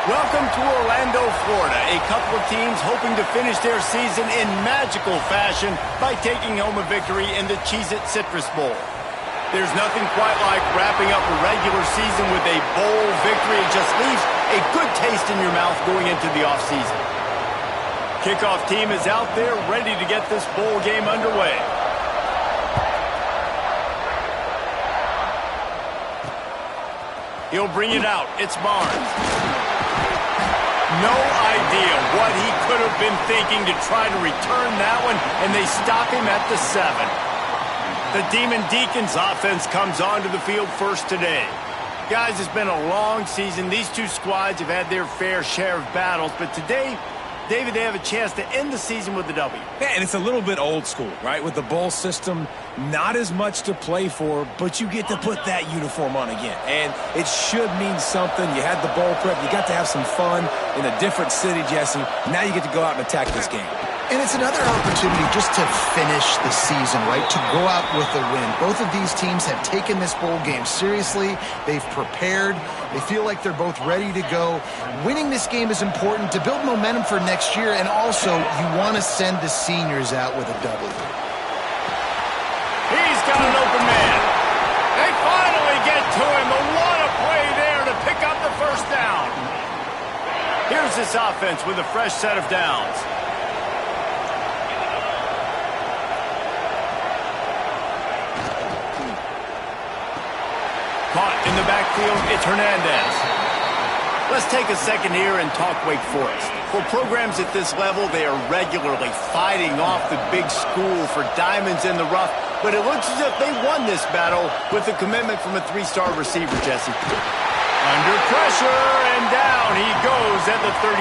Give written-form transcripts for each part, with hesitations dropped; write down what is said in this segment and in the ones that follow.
Welcome to Orlando, Florida. A couple of teams hoping to finish their season in magical fashion by taking home a victory in the Cheez-It Citrus Bowl. There's nothing quite like wrapping up a regular season with a bowl victory. It just leaves a good taste in your mouth going into the offseason. Kickoff team is out there ready to get this bowl game underway. He'll bring it out. It's Barnes. No idea what he could have been thinking to try to return that one, and they stop him at the 7. The Demon Deacons offense comes onto the field first today. Guys, it's been a long season. These two squads have had their fair share of battles, but today, David, they have a chance to end the season with a W. Yeah, and it's a little bit old school, right? With the bowl system, not as much to play for, but you get to put that uniform on again. And it should mean something. You had the bowl prep. You got to have some fun in a different city, Jesse. Now you get to go out and attack this game. And it's another opportunity just to finish the season, right? To go out with a win. Both of these teams have taken this bowl game seriously. They've prepared. They feel like they're both ready to go. Winning this game is important to build momentum for next year, and also you want to send the seniors out with a W. He's got an open man. They finally get to him. But what a play there to pick up the first down. Here's this offense with a fresh set of downs. Caught in the backfield, it's Hernandez. Let's take a second here and talk Wake Forest. For programs at this level, they are regularly fighting off the big school for diamonds in the rough, but it looks as if they won this battle with the commitment from a 3-star receiver, Jesse. Under pressure, and down he goes at the 33.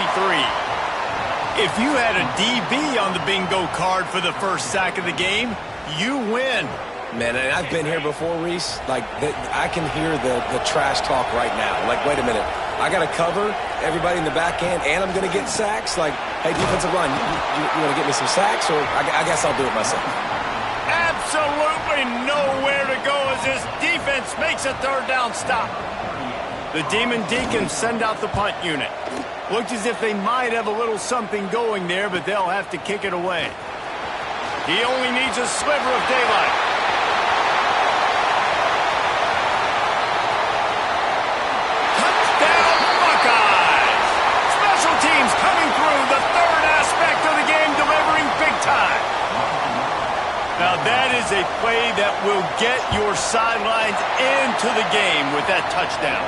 If you had a DB on the bingo card for the first sack of the game, you win. Man, and I've been here before, Reese. Like, I can hear the trash talk right now. Like, wait a minute. I got to cover everybody in the back end, and I'm going to get sacks? Like, hey, defensive line, you want to get me some sacks? Or I guess I'll do it myself. Absolutely nowhere to go as this defense makes a third down stop. The Demon Deacons send out the punt unit. Looked as if they might have a little something going there, but they'll have to kick it away. He only needs a sliver of daylight. Teams coming through, the third aspect of the game, delivering big time. Now that is a play that will get your sidelines into the game with that touchdown.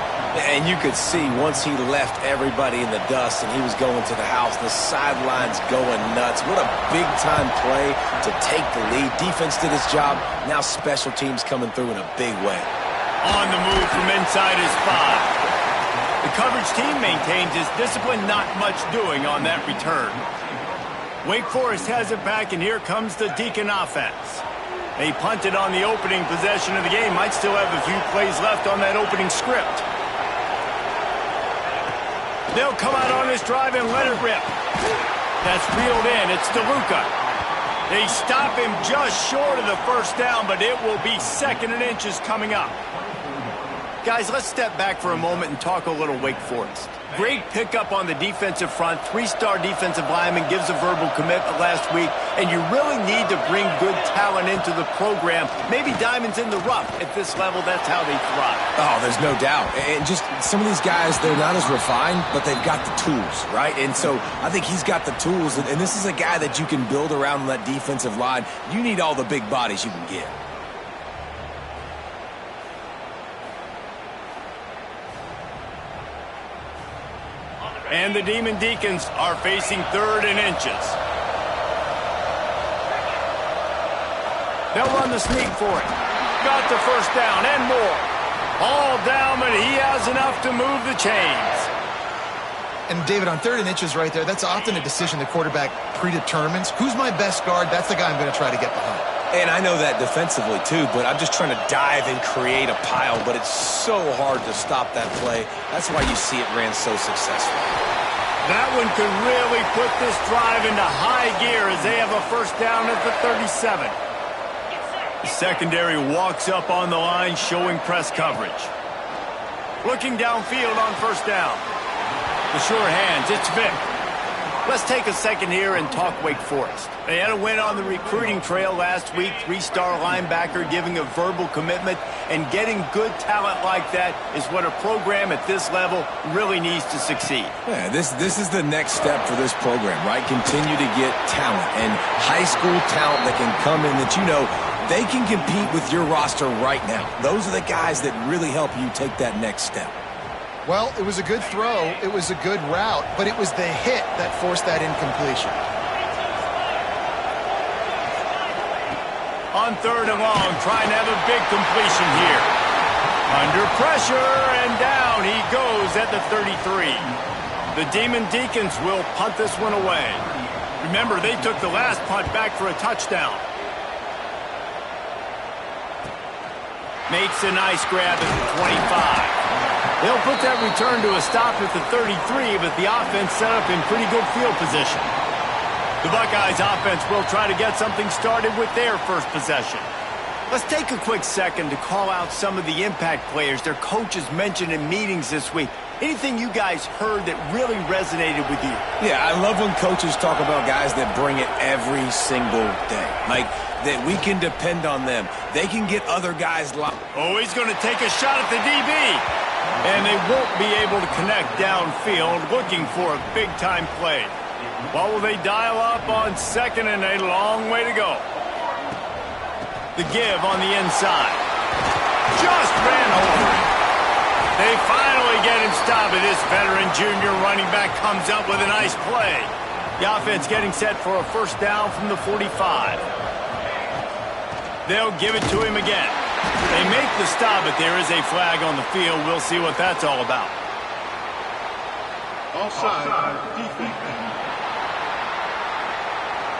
And you could see once he left everybody in the dust and he was going to the house, the sidelines going nuts. What a big-time play to take the lead. Defense did its job. Now special teams coming through in a big way. On the move from inside his 5. The coverage team maintains its discipline, not much doing on that return. Wake Forest has it back, and here comes the Deacon offense. They punted on the opening possession of the game. Might still have a few plays left on that opening script. They'll come out on this drive and let it rip. That's reeled in. It's DeLuca. They stop him just short of the first down, but it will be 2nd and inches coming up. Guys, let's step back for a moment and talk a little Wake Forest. Great pickup on the defensive front. 3-star defensive lineman gives a verbal commitment last week, and you really need to bring good talent into the program. Maybe diamonds in the rough. At this level, that's how they thrive. Oh, there's no doubt. And just some of these guys, they're not as refined, but they've got the tools, right? And so I think he's got the tools, and this is a guy that you can build around that defensive line. You need all the big bodies you can get. And the Demon Deacons are facing 3rd and inches. They'll run the sneak for it. Got the first down and more. All down, but he has enough to move the chains. And, David, on 3rd and inches right there, that's often a decision the quarterback predetermines. Who's my best guard? That's the guy I'm going to try to get behind. And I know that defensively, too, but I'm just trying to dive and create a pile, but it's so hard to stop that play. That's why you see it ran so successful. That one could really put this drive into high gear as they have a first down at the 37. The secondary walks up on the line, showing press coverage. Looking downfield on first down. The sure hands, it's Vic. Let's take a second here and talk Wake Forest. They had a win on the recruiting trail last week. 3-star linebacker giving a verbal commitment, and getting good talent like that is what a program at this level really needs to succeed. Yeah, this is the next step for this program, right? Continue to get talent, and high school talent that can come in that they can compete with your roster right now. Those are the guys that really help you take that next step. Well, it was a good throw, it was a good route, but it was the hit that forced that incompletion. On 3rd and long, trying to have a big completion here. Under pressure, and down he goes at the 33. The Demon Deacons will punt this one away. Remember, they took the last punt back for a touchdown. Makes a nice grab at the 25. They'll put that return to a stop at the 33, but the offense set up in pretty good field position. The Buckeyes offense will try to get something started with their first possession. Let's take a quick second to call out some of the impact players their coaches mentioned in meetings this week. Anything you guys heard that really resonated with you? Yeah, I love when coaches talk about guys that bring it every single day. Like, that we can depend on them. They can get other guys locked. Oh, he's going to take a shot at the DB. And they won't be able to connect downfield, looking for a big-time play. What will they dial up on 2nd and a long way to go? The give on the inside. Just ran over it. They finally get him stopped, and this veteran junior running back comes up with a nice play. The offense getting set for a first down from the 45. They'll give it to him again. They make the stop, but there is a flag on the field. We'll see what that's all about. Offside. Defense.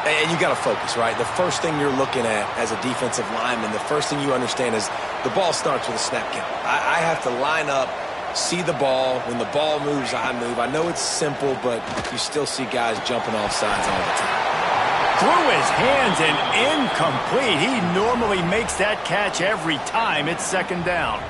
And you got to focus, right? The first thing you're looking at as a defensive lineman, the first thing you understand is the ball starts with a snap count. I have to line up, see the ball. When the ball moves, I move. I know it's simple, but you still see guys jumping off sides all the time. Through his hands and incomplete. He normally makes that catch every time. It's 2nd down.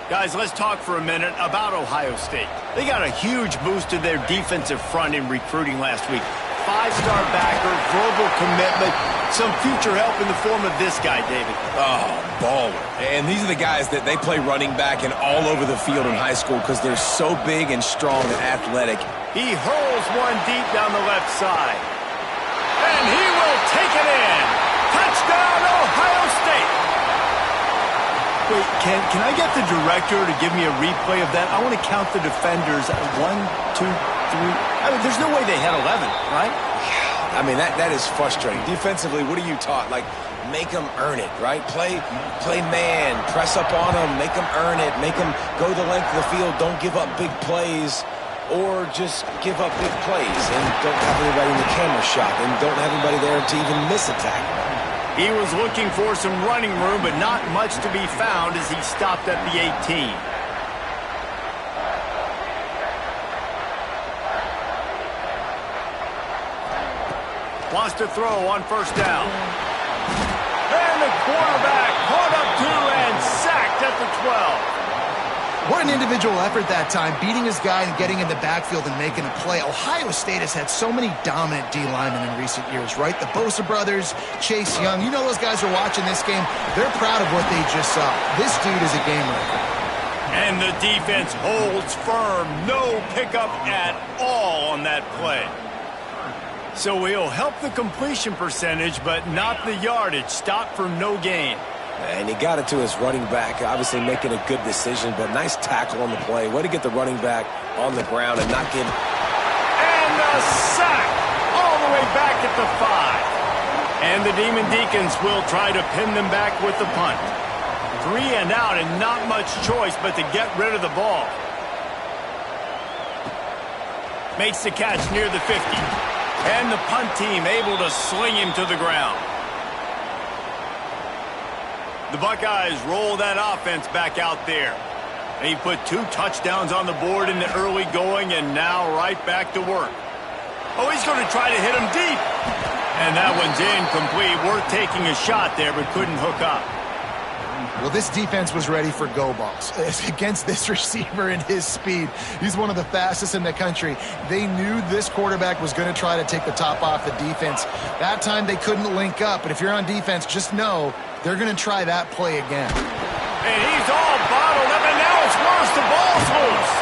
Guys, let's talk for a minute about Ohio State. They got a huge boost to their defensive front in recruiting last week. 5-star backer, verbal commitment, some future help in the form of this guy, David. Oh, baller. And these are the guys that they play running back and all over the field in high school because they're so big and strong and athletic. He hurls one deep down the left side. And he will take it in. Touchdown, Ohio State. Wait, can I get the director to give me a replay of that? I want to count the defenders. 1, 2, 3. I mean, there's no way they had 11, right? I mean, that is frustrating. Defensively, what are you taught? Like, make them earn it, right? Play man, press up on them, make them earn it, make them go the length of the field, don't give up big plays. Or just give up big plays and don't have anybody in the camera shot and don't have anybody there to even miss a tackle. He was looking for some running room, but not much to be found as he stopped at the 18. Wants to throw on 1st down. And the quarterback caught up to and sacked at the 12. What an individual effort that time, beating his guy and getting in the backfield and making a play. Ohio State has had so many dominant D linemen in recent years, right? The Bosa brothers, Chase Young. You know those guys are watching this game. They're proud of what they just saw. This dude is a game wrecker. And the defense holds firm. No pickup at all on that play. So he'll help the completion percentage, but not the yardage. Stop for no gain. And he got it to his running back, obviously making a good decision, but nice tackle on the play. Way to get the running back on the ground and not give... And a sack all the way back at the 5. And the Demon Deacons will try to pin them back with the punt. 3 and out and not much choice but to get rid of the ball. Makes the catch near the 50. And the punt team able to sling him to the ground. The Buckeyes roll that offense back out there. He put 2 touchdowns on the board in the early going and now right back to work. Oh, he's going to try to hit him deep. And that one's incomplete. Worth taking a shot there, but couldn't hook up. Well, this defense was ready for go balls. Against this receiver and his speed, he's one of the fastest in the country. They knew this quarterback was going to try to take the top off the defense. That time they couldn't link up, but if you're on defense, just know they're going to try that play again. And he's all bottled up, and now it's worse. The ball's loose.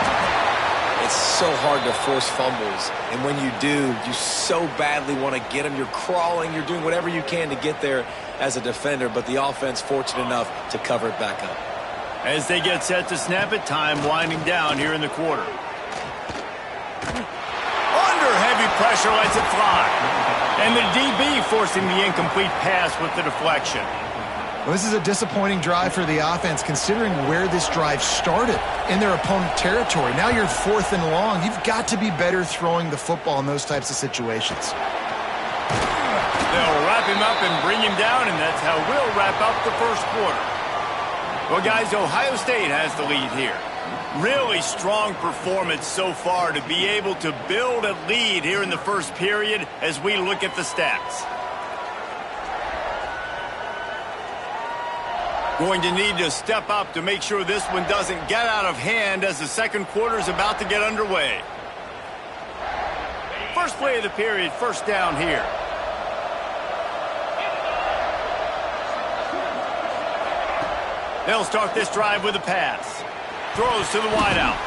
It's so hard to force fumbles, and when you do, you so badly want to get them. You're crawling, you're doing whatever you can to get there as a defender, but the offense fortunate enough to cover it back up. As they get set to snap it, time winding down here in the quarter. Under heavy pressure, lets it fly. And the DB forcing the incomplete pass with the deflection. Well, this is a disappointing drive for the offense considering where this drive started in their opponent territory. Now you're 4th and long. You've got to be better throwing the football in those types of situations. They'll wrap him up and bring him down, and that's how we'll wrap up the first quarter. Well, guys, Ohio State has the lead here. Really strong performance so far to be able to build a lead here in the first period as we look at the stats. Going to need to step up to make sure this one doesn't get out of hand as the second quarter is about to get underway. First play of the period, first down here. They'll start this drive with a pass. Throws to the wideout.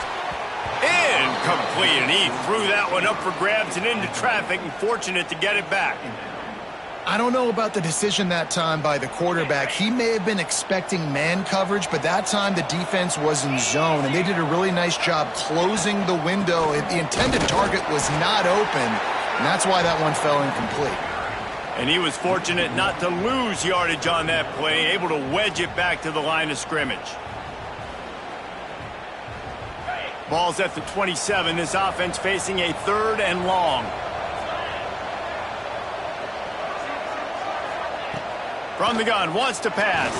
Incomplete, and he threw that one up for grabs and into traffic, and fortunate to get it back. I don't know about the decision that time by the quarterback. He may have been expecting man coverage, but that time the defense was in zone, and they did a really nice job closing the window. The intended target was not open, and that's why that one fell incomplete. And he was fortunate not to lose yardage on that play, able to wedge it back to the line of scrimmage. Ball's at the 27. This offense facing a 3rd and long. From the gun, wants to pass.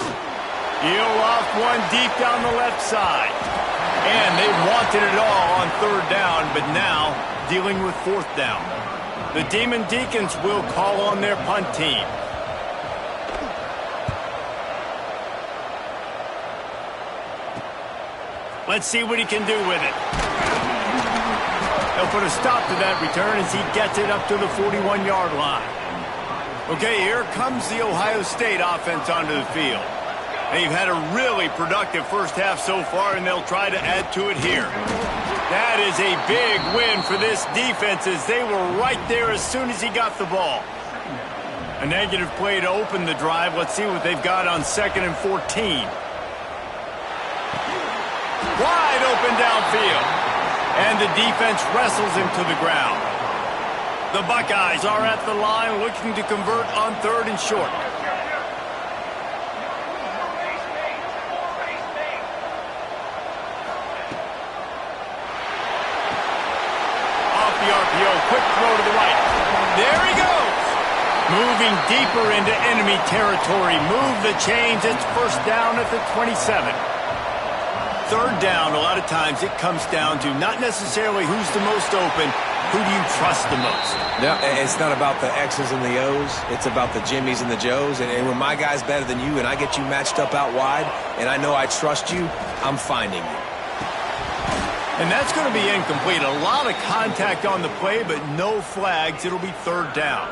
He'll off one deep down the left side. And they wanted it all on 3rd down, but now dealing with 4th down. The Demon Deacons will call on their punt team. Let's see what he can do with it. He'll put a stop to that return as he gets it up to the 41-yard line. Okay, here comes the Ohio State offense onto the field. They've had a really productive first half so far, and they'll try to add to it here. That is a big win for this defense as they were right there as soon as he got the ball. A negative play to open the drive. Let's see what they've got on 2nd and 14. Wide open downfield. And the defense wrestles him to the ground. The Buckeyes are at the line looking to convert on 3rd and short. Off the RPO, quick throw to the right. There he goes. Moving deeper into enemy territory. Move the chains. It's first down at the 27. 3rd down, a lot of times it comes down to not necessarily who's the most open, who do you trust the most? Yeah, it's not about the X's and the O's. It's about the Jimmies and the Joes. And when my guy's better than you and I get you matched up out wide and I know I trust you, I'm finding you. And that's going to be incomplete. A lot of contact on the play, but no flags. It'll be 3rd down.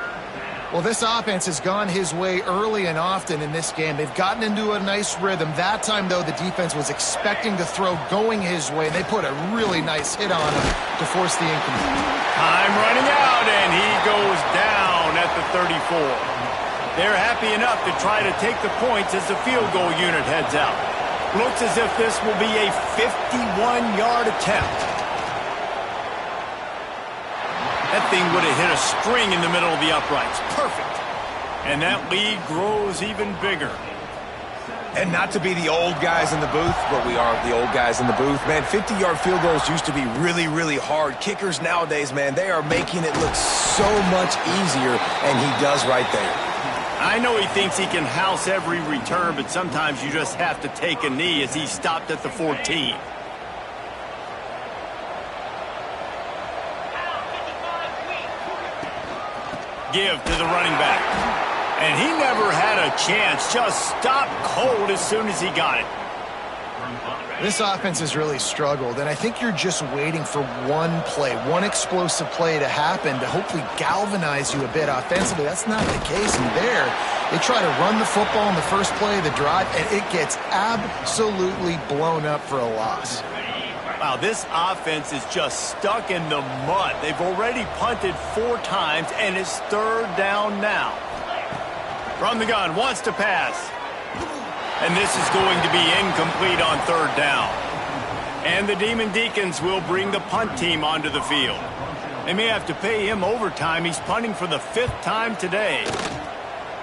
Well, this offense has gone his way early and often in this game. They've gotten into a nice rhythm. That time, though, the defense was expecting the throw going his way, and they put a really nice hit on him to force the incomplete. Time running out, and he goes down at the 34. They're happy enough to try to take the points as the field goal unit heads out. Looks as if this will be a 51-yard attempt. That thing would have hit a string in the middle of the uprights. Perfect. And that lead grows even bigger. And not to be the old guys in the booth, but we are the old guys in the booth. Man, 50-yard field goals used to be really, really hard. Kickers nowadays, man, they are making it look so much easier, and he does right there. I know he thinks he can house every return, but sometimes you just have to take a knee as he stopped at the 14. Give to the running back. And he never had a a chance. Just stopped cold as soon as he got it. This offense has really struggled, and I think you're just waiting for one play, one explosive play to happen to hopefully galvanize you a bit offensively. That's not the case. And there, they try to run the football in the first play of the drive, and it gets absolutely blown up for a loss. Wow, this offense is just stuck in the mud. They've already punted 4 times, and it's 3rd down now. From the gun, wants to pass. And this is going to be incomplete on 3rd down. And the Demon Deacons will bring the punt team onto the field. They may have to pay him overtime. He's punting for the 5th time today.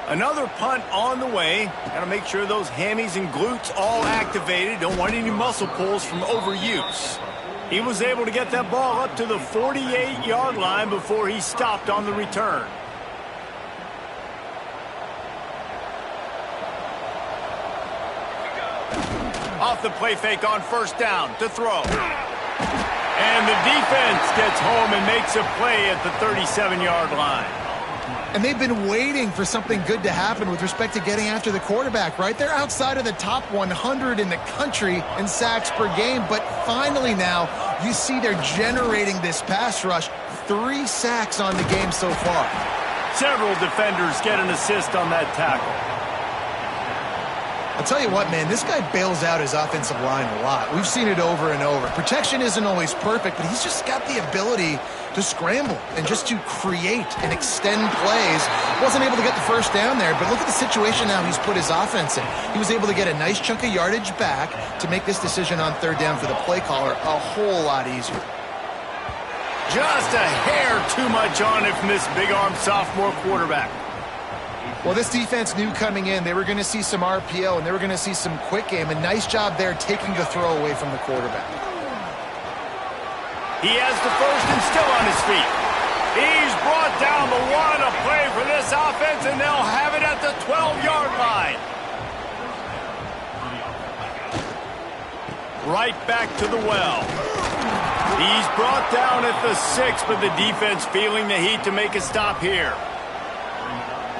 Another punt on the way. Got to make sure those hammies and glutes all activated. Don't want any muscle pulls from overuse. He was able to get that ball up to the 48-yard line before he stopped on the return. Off the play fake on 1st down to throw. And the defense gets home and makes a play at the 37-yard line. And they've been waiting for something good to happen with respect to getting after the quarterback, right? They're outside of the top 100 in the country in sacks per game, but finally now you see they're generating this pass rush. 3 sacks on the game so far. Several defenders get an assist on that tackle. I'll tell you what, man, this guy bails out his offensive line a lot. We've seen it over and over. Protection isn't always perfect, but he's just got the ability to scramble and just to create and extend plays. Wasn't able to get the 1st down there, but look at the situation now he's put his offense in. He was able to get a nice chunk of yardage back to make this decision on 3rd down for the play caller a whole lot easier. Just a hair too much on it from this big-armed sophomore quarterback. Well, this defense knew coming in they were going to see some RPO and they were going to see some quick game. A nice job there taking the throw away from the quarterback. He has the 1st and still on his feet. He's brought down the 1, a play for this offense, and they'll have it at the 12-yard line. Right back to the well. He's brought down at the 6, but the defense feeling the heat to make a stop here.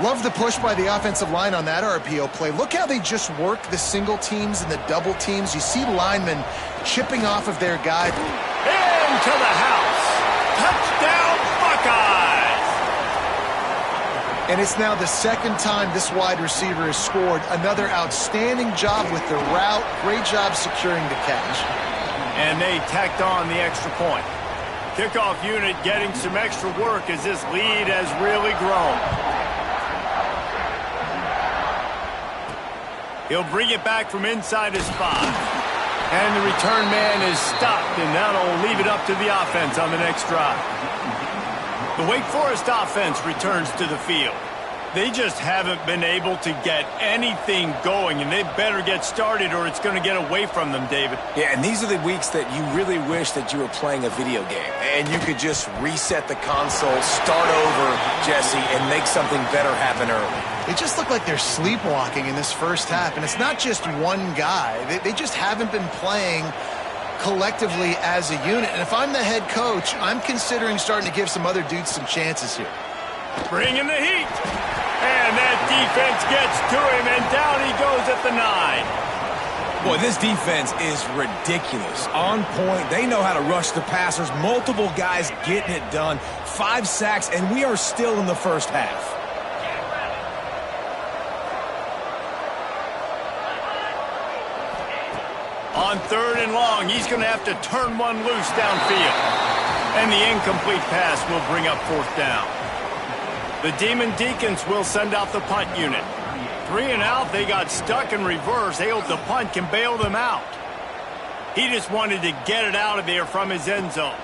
Love the push by the offensive line on that RPO play. Look how they just work the single teams and the double teams. You see linemen chipping off of their guy. Into the house. Touchdown, Buckeyes! And it's now the 2nd time this wide receiver has scored. Another outstanding job with the route. Great job securing the catch. And they tacked on the extra point. Kickoff unit getting some extra work as this lead has really grown. He'll bring it back from inside his 5. And the return man is stopped, and that'll leave it up to the offense on the next drive. The Wake Forest offense returns to the field. They just haven't been able to get anything going, and they better get started or it's going to get away from them, David. Yeah, and these are the weeks that you really wish that you were playing a video game and you could just reset the console, start over, Jesse, and make something better happen early. They just look like they're sleepwalking in this 1st half, and it's not just one guy. They just haven't been playing collectively as a unit. And if I'm the head coach, I'm considering starting to give some other dudes some chances here. Bringing the heat. And that defense gets to him, and down he goes at the 9. Boy, this defense is ridiculous. On point. They know how to rush the passers. Multiple guys getting it done. 5 sacks, and we are still in the 1st half. On 3rd and long, he's going to have to turn one loose downfield. And the incomplete pass will bring up 4th down. The Demon Deacons will send out the punt unit. 3 and out, they got stuck in reverse. They hope the punt can bail them out. He just wanted to get it out of there from his end zone.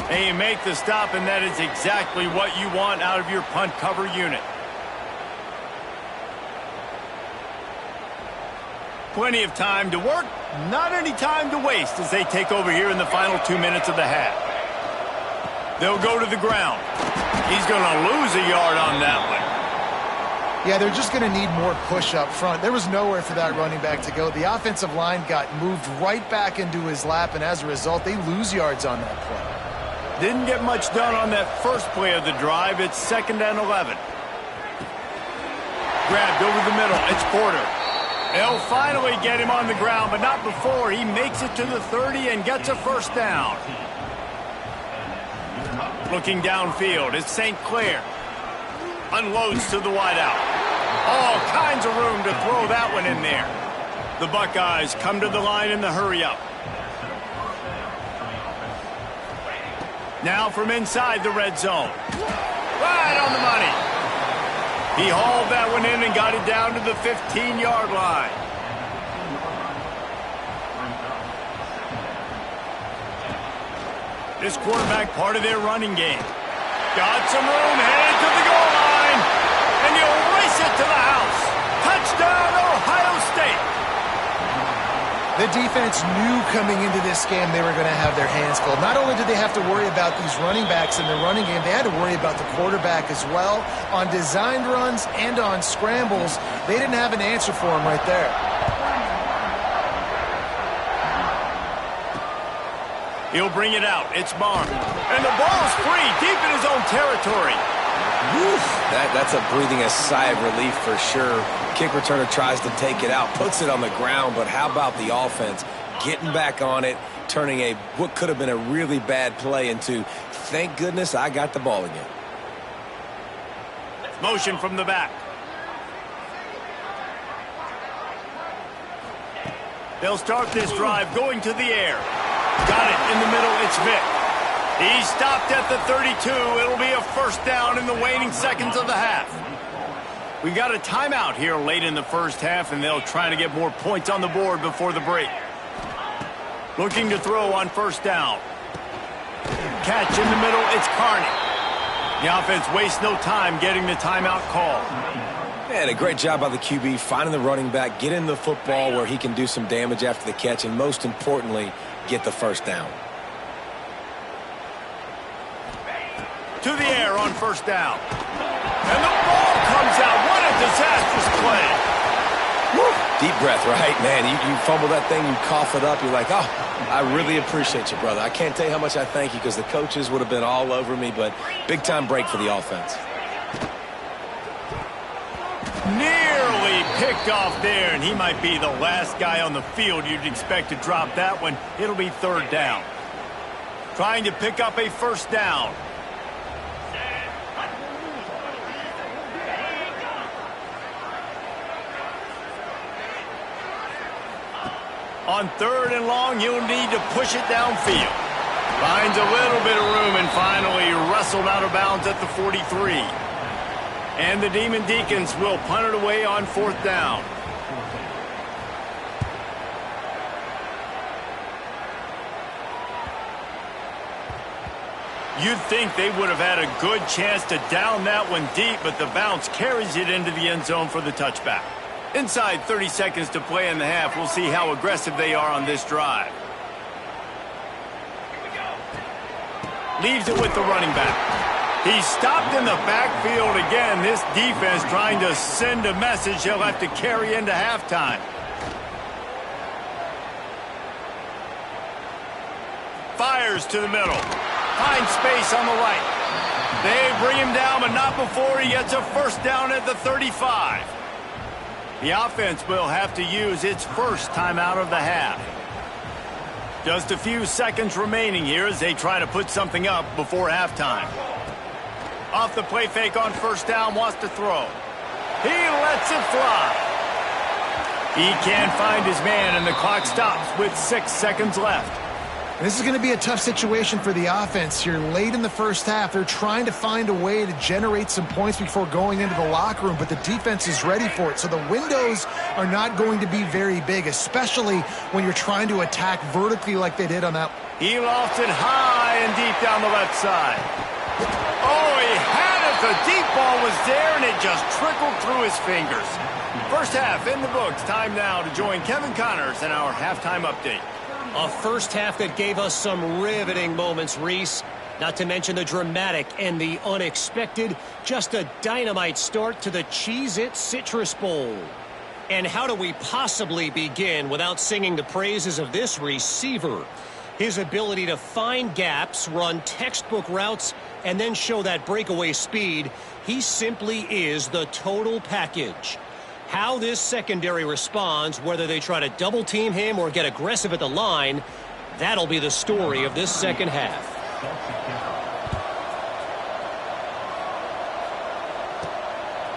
And you make the stop, and that is exactly what you want out of your punt cover unit. Plenty of time to work, not any time to waste as they take over here in the final 2 minutes of the half. They'll go to the ground. He's going to lose a yard on that one. Yeah, they're just going to need more push up front. There was nowhere for that running back to go. The offensive line got moved right back into his lap, and as a result, they lose yards on that play. Didn't get much done on that first play of the drive. It's 2nd and 11. Grabbed over the middle. It's Porter. They'll finally get him on the ground, but not before he makes it to the 30 and gets a first down. Looking downfield, it's St. Clair. Unloads to the wideout. All kinds of room to throw that one in there. The Buckeyes come to the line in the hurry-up. Now from inside the red zone. Right on the money. He hauled that one in and got it down to the 15-yard line. This quarterback part of their running game. Got some room, headed to the goal line. And you'll race it to the house. Touchdown, Ohio State. The defense knew coming into this game they were going to have their hands full. Not only did they have to worry about these running backs in their running game, they had to worry about the quarterback as well. On designed runs and on scrambles, they didn't have an answer for him right there. He'll bring it out. It's Barnes. And the ball's free, deep in his own territory. Woof. That's a breathing a sigh of relief for sure. Kick returner tries to take it out, puts it on the ground, but how about the offense getting back on it, turning what could have been a really bad play into, thank goodness I got the ball again. Motion from the back. They'll start this drive going to the air. Got it in the middle. It's Vick. He stopped at the 32. It'll be a first down in the waning seconds of the half. We got a timeout here late in the first half, and they'll try to get more points on the board before the break. Looking to throw on first down. Catch in the middle. It's Carney. The offense wastes no time getting the timeout call. Man, a great job by the QB finding the running back, getting the football where he can do some damage after the catch, and most importantly, get the first down. To the air on first down. And the ball comes out. What a disastrous play. Woo. Deep breath, right? Man, you fumble that thing, you cough it up, you're like, oh, I really appreciate you, brother. I can't tell you how much I thank you because the coaches would have been all over me, but big-time break for the offense. Nearly picked off there, and he might be the last guy on the field you'd expect to drop that one. It'll be third down. Trying to pick up a first down. On third and long, you'll need to push it downfield. Finds a little bit of room and finally wrestled out of bounds at the 43. And the Demon Deacons will punt it away on fourth down. You'd think they would have had a good chance to down that one deep, but the bounce carries it into the end zone for the touchback. Inside 30 seconds to play in the half. We'll see how aggressive they are on this drive. Leaves it with the running back. He's stopped in the backfield again. This defense trying to send a message he'll have to carry into halftime. Fires to the middle. Finds space on the right. They bring him down, but not before he gets a first down at the 35. The offense will have to use its first timeout of the half. Just a few seconds remaining here as they try to put something up before halftime. Off the play fake on first down, wants to throw. He lets it fly. He can't find his man, and the clock stops with 6 seconds left. This is going to be a tough situation for the offense here. Late in the first half, they're trying to find a way to generate some points before going into the locker room, but the defense is ready for it. So the windows are not going to be very big, especially when you're trying to attack vertically like they did on that. He lofts it high and deep down the left side. Oh, he had it. The deep ball was there, and it just trickled through his fingers. First half in the books. Time now to join Kevin Connors in our halftime update. A first half that gave us some riveting moments, Reese. Not to mention the dramatic and the unexpected. Just a dynamite start to the Cheez-It Citrus Bowl. And how do we possibly begin without singing the praises of this receiver? His ability to find gaps, run textbook routes, and then show that breakaway speed, he simply is the total package. How this secondary responds, whether they try to double-team him or get aggressive at the line, that'll be the story of this second half.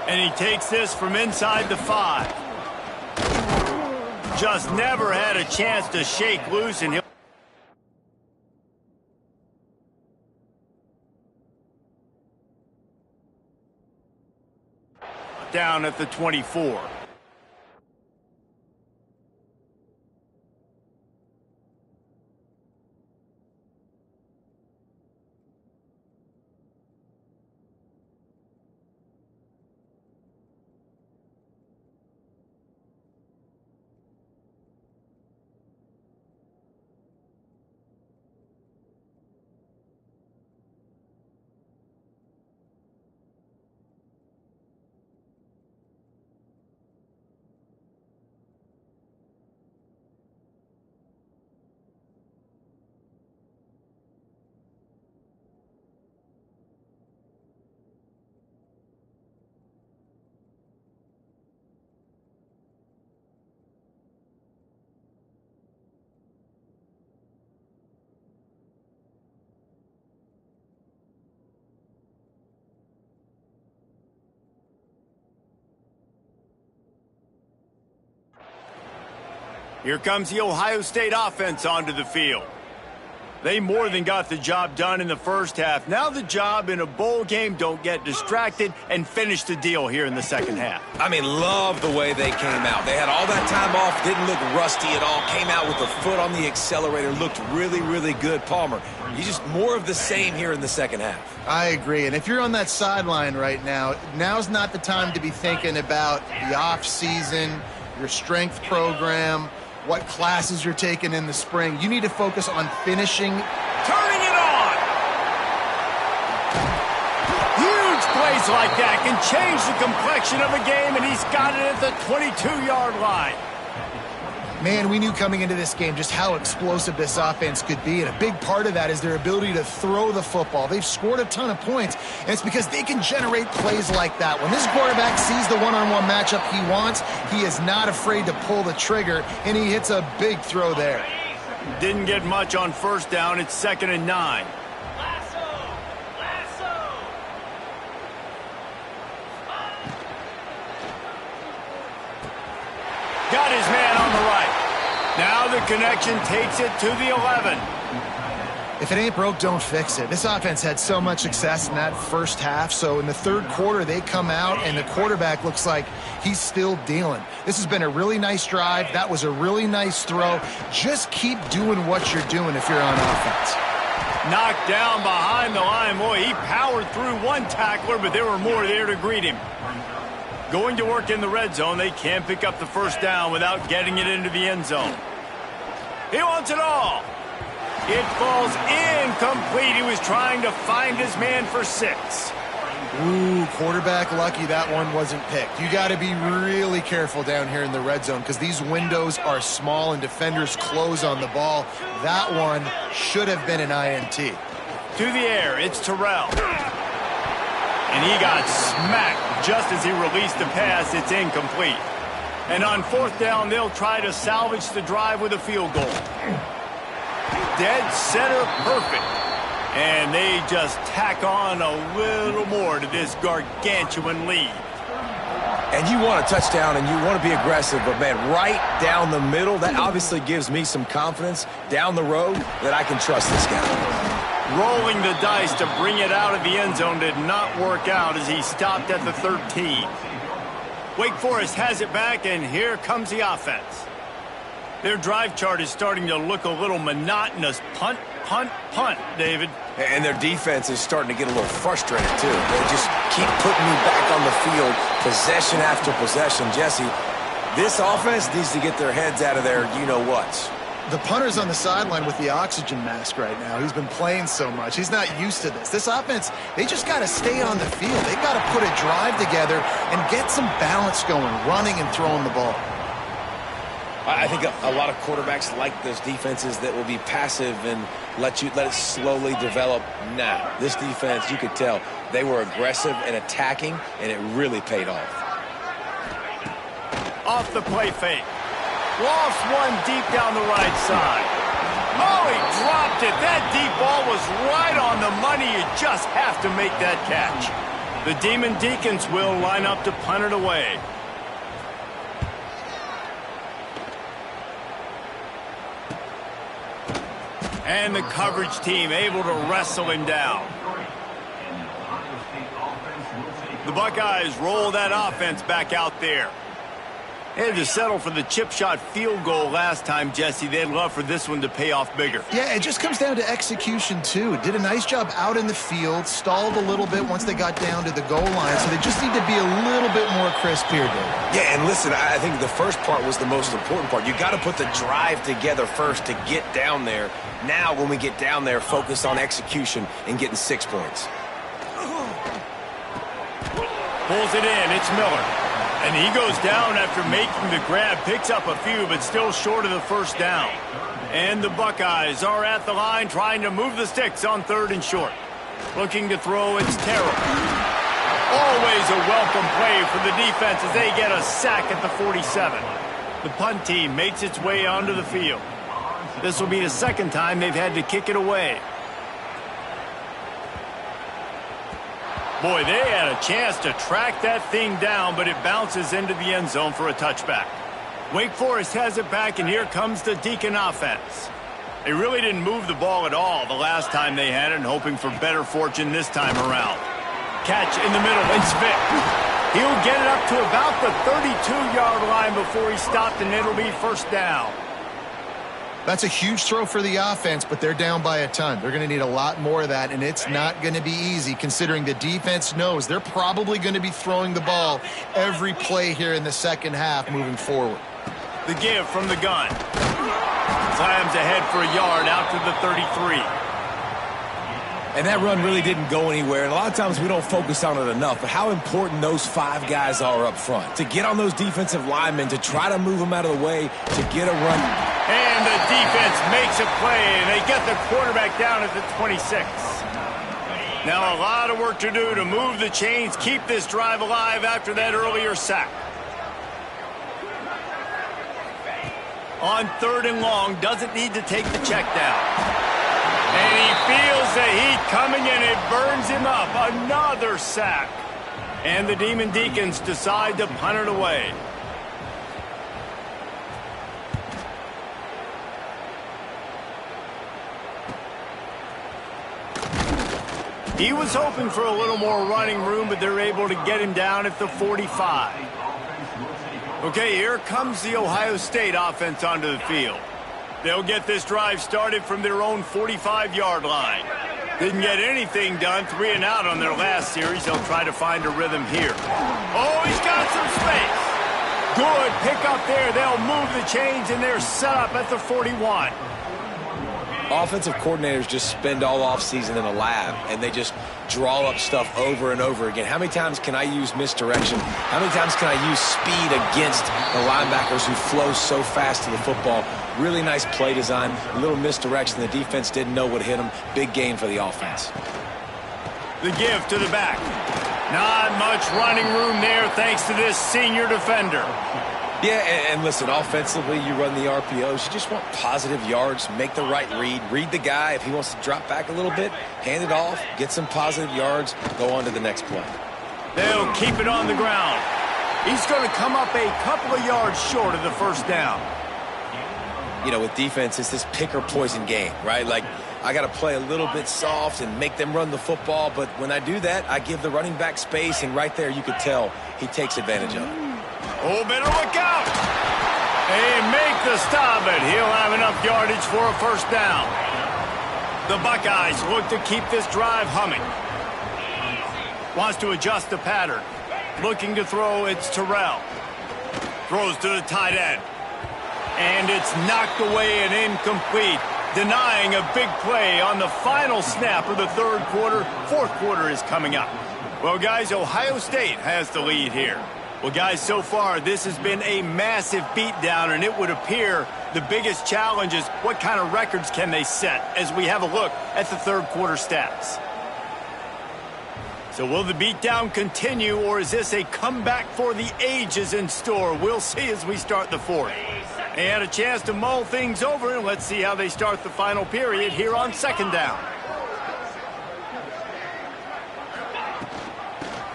And he takes this from inside the 5. Just never had a chance to shake loose, and he'll down at the 24. Here comes the Ohio State offense onto the field. They more than got the job done in the first half. Now the job in a bowl game, don't get distracted and finish the deal here in the second half. I mean, love the way they came out. They had all that time off, didn't look rusty at all, came out with the foot on the accelerator, looked really, really good. Palmer, you just more of the same here in the second half. I agree. And if you're on that sideline right now, now's not the time to be thinking about the off season, your strength program, what classes you're taking in the spring. You need to focus on finishing. Turning it on! Huge plays like that can change the complexion of a game, and he's got it at the 22-yard line. Man, we knew coming into this game just how explosive this offense could be, and a big part of that is their ability to throw the football. They've scored a ton of points, and it's because they can generate plays like that. When this quarterback sees the one-on-one matchup he wants, he is not afraid to pull the trigger, and he hits a big throw there. Didn't get much on first down. It's 2nd and 9. Got his man on the right. Now the connection takes it to the 11. If it ain't broke, don't fix it. This offense had so much success in that first half, so in the third quarter they come out and the quarterback looks like he's still dealing. This has been a really nice drive. That was a really nice throw. Just keep doing what you're doing if you're on offense. Knocked down behind the line. Boy, he powered through one tackler, but there were more there to greet him. Going to work in the red zone. They can't pick up the first down without getting it into the end zone. He wants it all. It falls incomplete. He was trying to find his man for 6. Ooh, quarterback lucky that one wasn't picked. You got to be really careful down here in the red zone because these windows are small and defenders close on the ball. That one should have been an INT. To the air, it's Terrell. And he got smacked just as he released the pass. It's incomplete. And on 4th down, they'll try to salvage the drive with a field goal. Dead center perfect. And they just tack on a little more to this gargantuan lead. And you want a touchdown and you want to be aggressive, but, man, right down the middle, that obviously gives me some confidence down the road that I can trust this guy. Rolling the dice to bring it out of the end zone did not work out as he stopped at the 13. Wake Forest has it back, and here comes the offense. Their drive chart is starting to look a little monotonous. Punt, punt, punt, David. And their defense is starting to get a little frustrated, too. They just keep putting me back on the field, possession after possession. Jesse, this offense needs to get their heads out of their you-know-whats. The punter's on the sideline with the oxygen mask right now. He's been playing so much. He's not used to this. This offense, they just got to stay on the field. They've got to put a drive together and get some balance going, running and throwing the ball. I think a lot of quarterbacks like those defenses that will be passive and let it slowly develop. Nah, this defense, you could tell, they were aggressive and attacking, and it really paid off. Off the play fake. Lost one deep down the right side. Oh, he dropped it. That deep ball was right on the money. You just have to make that catch. The Demon Deacons will line up to punt it away. And the coverage team able to wrestle him down. The Buckeyes roll that offense back out there. They had to settle for the chip shot field goal last time, Jesse. They'd love for this one to pay off bigger. Yeah, it just comes down to execution, too. Did a nice job out in the field, stalled a little bit once they got down to the goal line, so they just need to be a little bit more crisp here, Dave. Yeah, and listen, I think the first part was the most important part. You got to put the drive together first to get down there. Now, when we get down there, focus on execution and getting 6 points. Pulls it in. It's Miller. And he goes down after making the grab. Picks up a few, but still short of the first down. And the Buckeyes are at the line trying to move the sticks on 3rd and short. Looking to throw, it's Terrell. Always a welcome play for the defense as they get a sack at the 47. The punt team makes its way onto the field. This will be the second time they've had to kick it away. Boy, they had a chance to track that thing down, but it bounces into the end zone for a touchback. Wake Forest has it back, and here comes the Deacon offense. They really didn't move the ball at all the last time they had it, and hoping for better fortune this time around. Catch in the middle, it's Vick. He'll get it up to about the 32-yard line before he stopped, and it'll be first down. That's a huge throw for the offense, but they're down by a ton. They're going to need a lot more of that, and it's not going to be easy considering the defense knows they're probably going to be throwing the ball every play here in the second half moving forward. The give from the gun. Slams ahead for a yard out to the 33. And that run really didn't go anywhere, and a lot of times we don't focus on it enough, but how important those 5 guys are up front. To get on those defensive linemen, to try to move them out of the way, to get a run. And the defense makes a play, and they get the quarterback down at the 26. Now a lot of work to do to move the chains, keep this drive alive after that earlier sack. On 3rd and long, doesn't need to take the check down. And he feels the heat coming, and it burns him up. Another sack. And the Demon Deacons decide to punt it away. He was hoping for a little more running room, but they're able to get him down at the 45. Okay, here comes the Ohio State offense onto the field. They'll get this drive started from their own 45-yard line. Didn't get anything done, 3 and out on their last series. They'll try to find a rhythm here. Oh, he's got some space. Good pick up there. They'll move the chains, and they're set up at the 41. Offensive coordinators just spend all offseason in a lab, and they just draw up stuff over and over again. How many times can I use misdirection? How many times can I use speed against the linebackers who flow so fast to the football? Really nice play design, a little misdirection. The defense didn't know what hit them. Big gain for the offense. The give to the back. Not much running room there thanks to this senior defender. Yeah, and listen, offensively, you run the RPOs. You just want positive yards, make the right read the guy. If he wants to drop back a little bit, hand it off, get some positive yards, go on to the next play. They'll keep it on the ground. He's going to come up a couple of yards short of the first down. You know, with defense, it's this pick or poison game, right? Like, I got to play a little bit soft and make them run the football, but when I do that, I give the running back space, and right there you could tell he takes advantage of it. Oh, better look out. They make the stop, but he'll have enough yardage for a first down. The Buckeyes look to keep this drive humming. Wants to adjust the pattern. Looking to throw, it's Terrell. Throws to the tight end. And it's knocked away and incomplete, denying a big play on the final snap of the third quarter. Fourth quarter is coming up. Well, guys, Ohio State has the lead here. Well, guys, so far, this has been a massive beatdown, and it would appear the biggest challenge is what kind of records can they set as we have a look at the third quarter stats. So will the beatdown continue, or is this a comeback for the ages in store? We'll see as we start the fourth. They had a chance to mull things over, and let's see how they start the final period here on second down.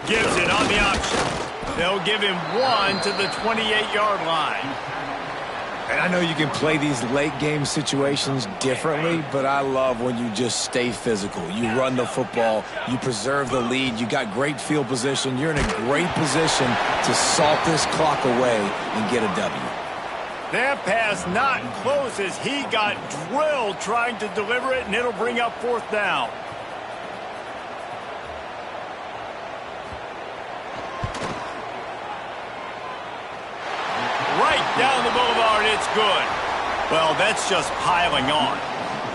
Gives it on the option. They'll give him 1 to the 28-yard line. And I know you can play these late-game situations differently, but I love when you just stay physical. You run the football, you preserve the lead, you got great field position. You're in a great position to salt this clock away and get a W. That pass not close as he got drilled trying to deliver it, and it'll bring up fourth down. Down the boulevard, it's good. Well, that's just piling on.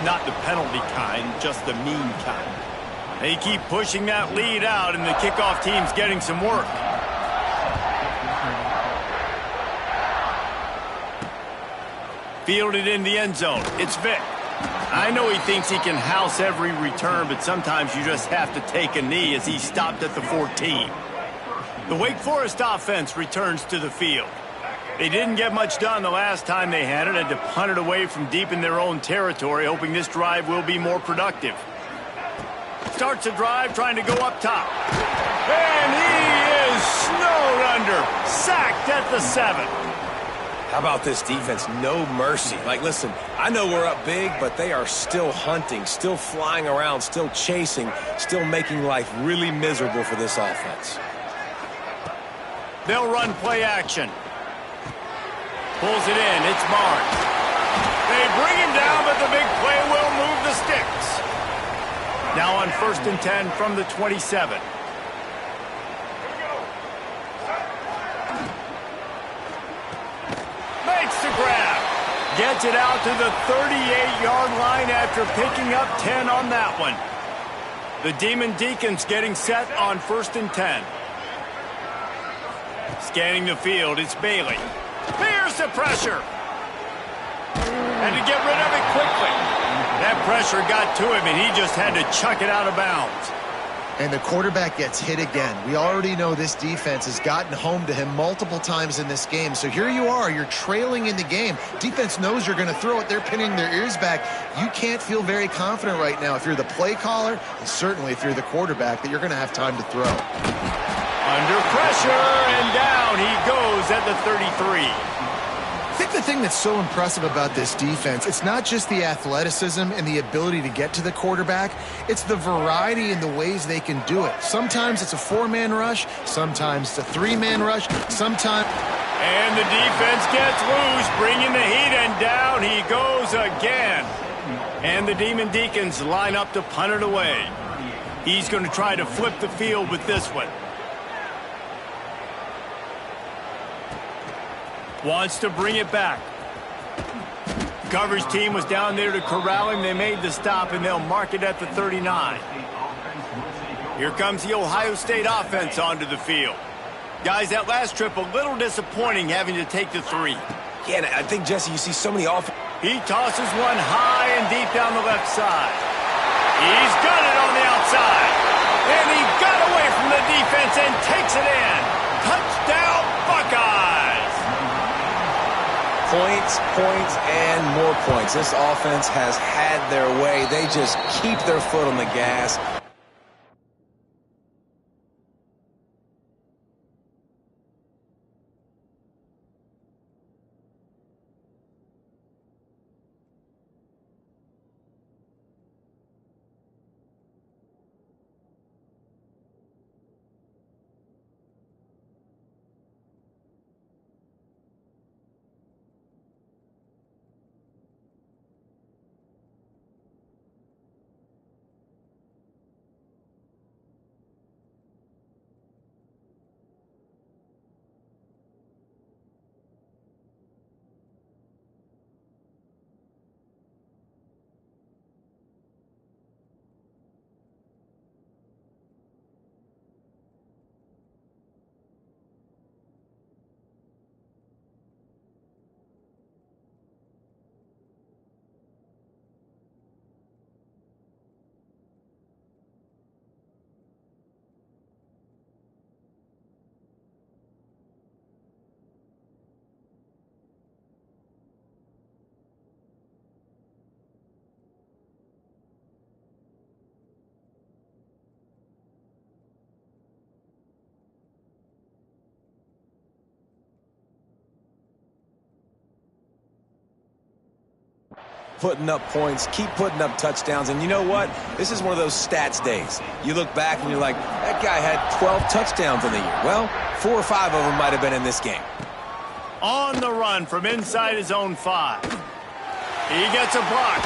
Not the penalty kind, just the mean kind. They keep pushing that lead out, and the kickoff team's getting some work. Fielded in the end zone. It's Vic. I know he thinks he can house every return, but sometimes you just have to take a knee as he stopped at the 14. The Wake Forest offense returns to the field. They didn't get much done the last time they had it, had to punt it away from deep in their own territory, hoping this drive will be more productive. Starts a drive trying to go up top. And he is snowed under, sacked at the 7. How about this defense? No mercy. Like, listen, I know we're up big, but they are still hunting, still flying around, still chasing, still making life really miserable for this offense. They'll run play action. Pulls it in. It's Barnes. They bring him down, but the big play will move the sticks. Now on 1st and 10 from the 27. Makes the grab. Gets it out to the 38-yard line after picking up 10 on that one. The Demon Deacons getting set on 1st and 10. Scanning the field, it's Bailey. Here's the pressure. And to get rid of it quickly. That pressure got to him, and he just had to chuck it out of bounds. And the quarterback gets hit again. We already know this defense has gotten home to him multiple times in this game. So here you are, you're trailing in the game. Defense knows you're going to throw it. They're pinning their ears back. You can't feel very confident right now if you're the play caller, and certainly if you're the quarterback, that you're going to have time to throw. Under pressure, and down he goes at the 33. I think the thing that's so impressive about this defense, it's not just the athleticism and the ability to get to the quarterback, it's the variety in the ways they can do it. Sometimes it's a 4-man rush, sometimes it's a 3-man rush, sometimes... And the defense gets loose, bringing the heat, and down he goes again. And the Demon Deacons line up to punt it away. He's going to try to flip the field with this one. Wants to bring it back. Coverage team was down there to corral him. They made the stop, and they'll mark it at the 39. Here comes the Ohio State offense onto the field. Guys, that last trip, a little disappointing having to take the 3. Yeah, and I think, Jesse, you see so many off. He tosses one high and deep down the left side. He's got it on the outside. And he got away from the defense and takes it in. Touchdown, Buckeyes! Points, points, and more points. This offense has had their way. They just keep their foot on the gas. putting up points, keep putting up touchdowns. And you know what? This is one of those stats days. You look back and you're like, that guy had 12 touchdowns in the year. Well, 4 or 5 of them might have been in this game. On the run from inside his own 5. He gets a block.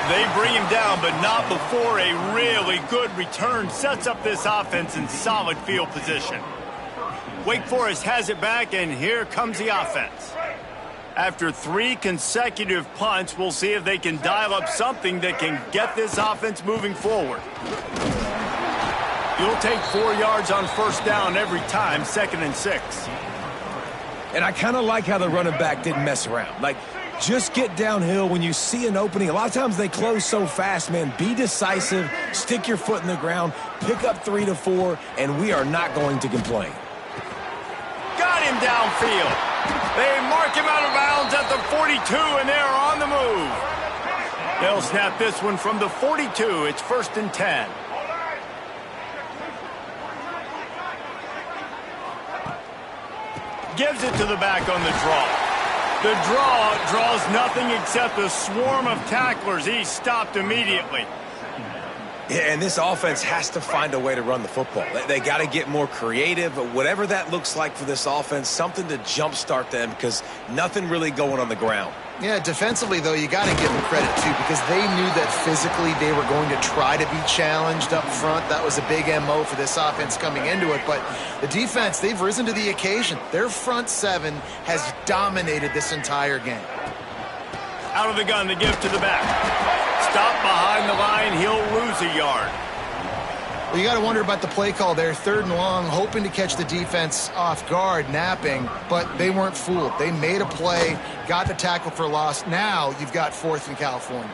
They bring him down, but not before a really good return sets up this offense in solid field position. Wake Forest has it back, and here comes the offense. After 3 consecutive punts, we'll see if they can dial up something that can get this offense moving forward. You'll take 4 yards on first down every time, 2nd and 6. And I kind of like how the running back didn't mess around. Like, just get downhill when you see an opening. A lot of times they close so fast, man. Be decisive, stick your foot in the ground, pick up 3 to 4, and we are not going to complain. Got him downfield. They mark him out of bounds at the 42, and they're on the move. They'll snap this one from the 42. It's 1st and 10. Gives it to the back on the draw. The draw draws nothing except a swarm of tacklers. He's stopped immediately. Yeah, and this offense has to find a way to run the football. They got to get more creative, but whatever that looks like for this offense, something to jumpstart them because nothing really going on the ground. Yeah, defensively, though, you got to give them credit, too, because they knew that physically they were going to try to be challenged up front. That was a big MO for this offense coming into it. But the defense, they've risen to the occasion. Their front 7 has dominated this entire game. Out of the gun to give to the back. Stop behind the line. He'll lose a yard. Well, you got to wonder about the play call there. 3rd and long, hoping to catch the defense off guard, napping, but they weren't fooled. They made a play, got the tackle for loss. Now you've got 4th in California.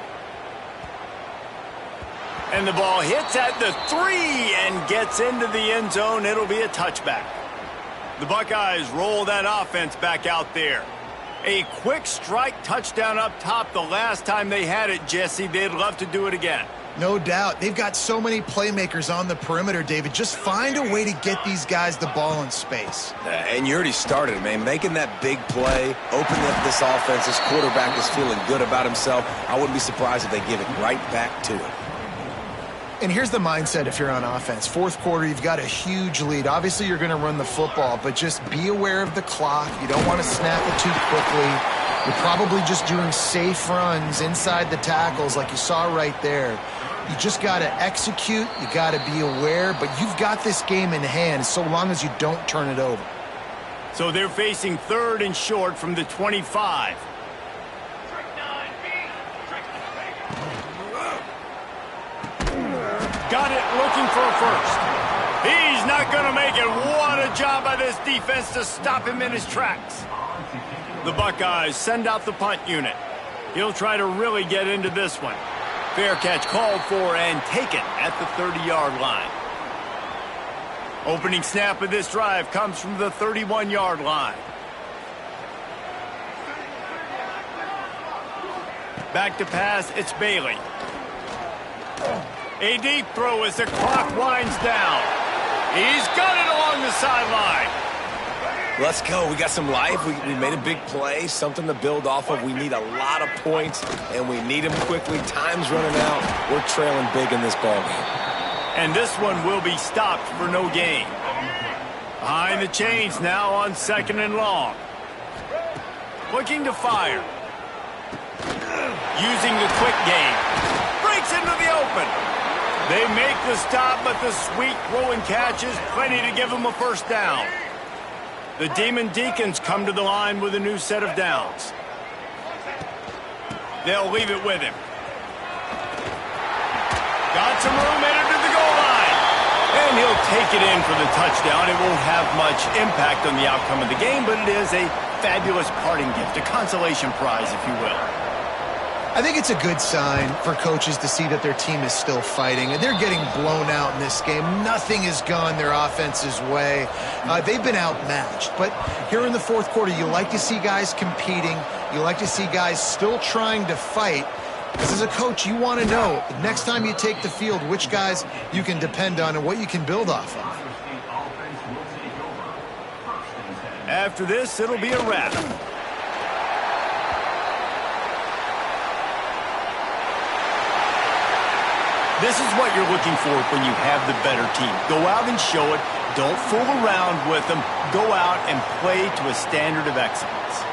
And the ball hits at the 3 and gets into the end zone. It'll be a touchback. The Buckeyes roll that offense back out there. A quick strike touchdown up top the last time they had it, Jesse. They'd love to do it again. No doubt. They've got so many playmakers on the perimeter, David. Just find a way to get these guys the ball in space. And you already started, man. Making that big play, opening up this offense. This quarterback is feeling good about himself. I wouldn't be surprised if they give it right back to him. And here's the mindset if you're on offense. 4th quarter, you've got a huge lead. Obviously, you're going to run the football, but just be aware of the clock. You don't want to snap it too quickly. You're probably just doing safe runs inside the tackles like you saw right there. You just got to execute. You got to be aware, but you've got this game in hand so long as you don't turn it over. So they're facing 3rd and short from the 25. Got it, looking for a first. He's not going to make it. What a job by this defense to stop him in his tracks. The Buckeyes send out the punt unit. He'll try to really get into this one. Fair catch called for and taken at the 30-yard line. Opening snap of this drive comes from the 31-yard line. Back to pass, it's Bailey. A deep throw as the clock winds down. He's got it along the sideline. Let's go. We got some life. We made a big play, something to build off of. We need a lot of points, and we need them quickly. Time's running out. We're trailing big in this ballgame. And this one will be stopped for no gain. Behind the chains now on 2nd and long. Looking to fire. Using the quick game. Breaks into the open. They make the stop, but the sweet throw and catch is plenty to give them a first down. The Demon Deacons come to the line with a new set of downs. They'll leave it with him. Got some room headed to the goal line. And he'll take it in for the touchdown. It won't have much impact on the outcome of the game, but it is a fabulous parting gift, a consolation prize, if you will. I think it's a good sign for coaches to see that their team is still fighting. And they're getting blown out in this game. Nothing has gone their offense's way. They've been outmatched. But here in the 4th quarter, you like to see guys competing. You like to see guys still trying to fight. Because as a coach, you want to know, next time you take the field, which guys you can depend on and what you can build off of. After this, it'll be a wrap. This is what you're looking for when you have the better team. Go out and show it. Don't fool around with them. Go out and play to a standard of excellence.